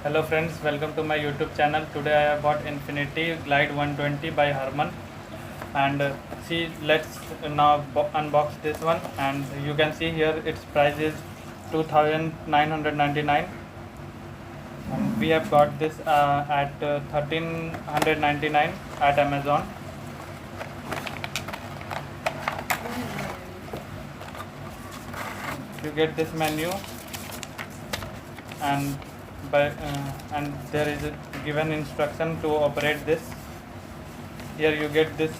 Hello friends, welcome to my YouTube channel. Today I have bought Infinity Glide 120 by Harman, and see, let's now unbox this one. And you can see here its price is 2,999, and we have got this at 1,399 at Amazon. You get this menu, and and there is a given instruction to operate this. Here you get this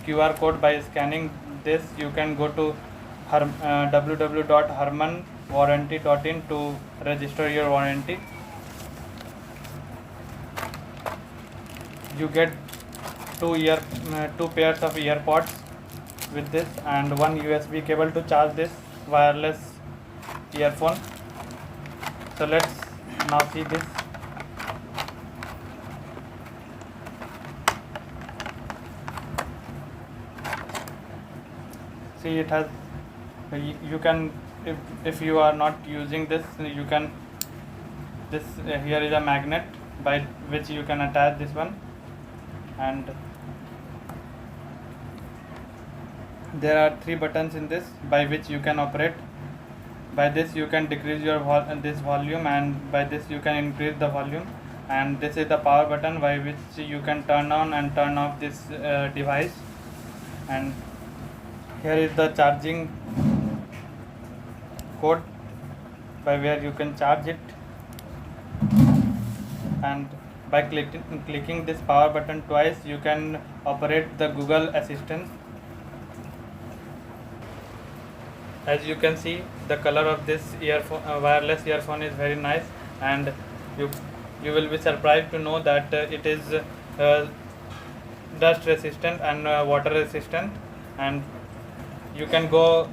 QR code. By scanning this, you can go to www.harmanwarranty.in to register your warranty. You get two pairs of earpods with this, and one USB cable to charge this wireless earphone. So let's now see this. See, it has, you can, if you are not using this, you can, this here is a magnet by which you can attach this one, and there are 3 buttons in this by which you can operate. By this you can decrease your this volume, and by this you can increase the volume, and this is the power button by which you can turn on and turn off this device. And here is the charging code by where you can charge it, and by clicking this power button twice, you can operate the Google Assistant. As you can see, the color of this earphone, wireless earphone, is very nice, and you will be surprised to know that it is dust resistant and water resistant, and you can go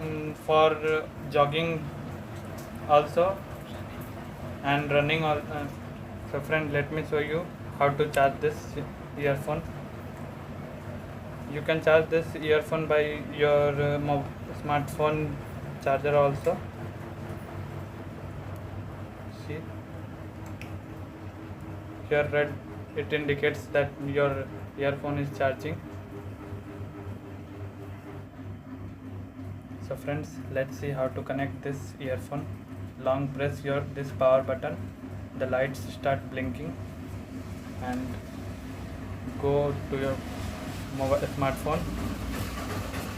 for jogging also and running. So friend, let me show you how to charge this earphone. You can charge this earphone by your smartphone charger also. See, here red, it indicates that your earphone is charging. So friends, let's see how to connect this earphone. Long press this power button, the lights start blinking, and go to your smartphone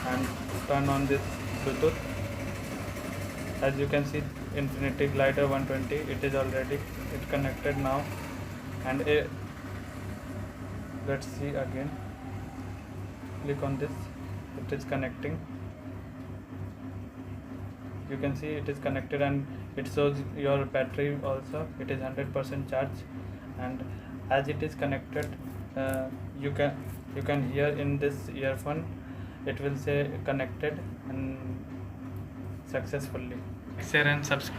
and turn on this Bluetooth. As you can see, Infinity Glider 120, it is already connected now, and let's see again. Click on this, it is connecting. You can see it is connected, and it shows your battery also. It is 100% charged, and as it is connected, you can hear in this earphone, it will say connected and successfully. Share and subscribe.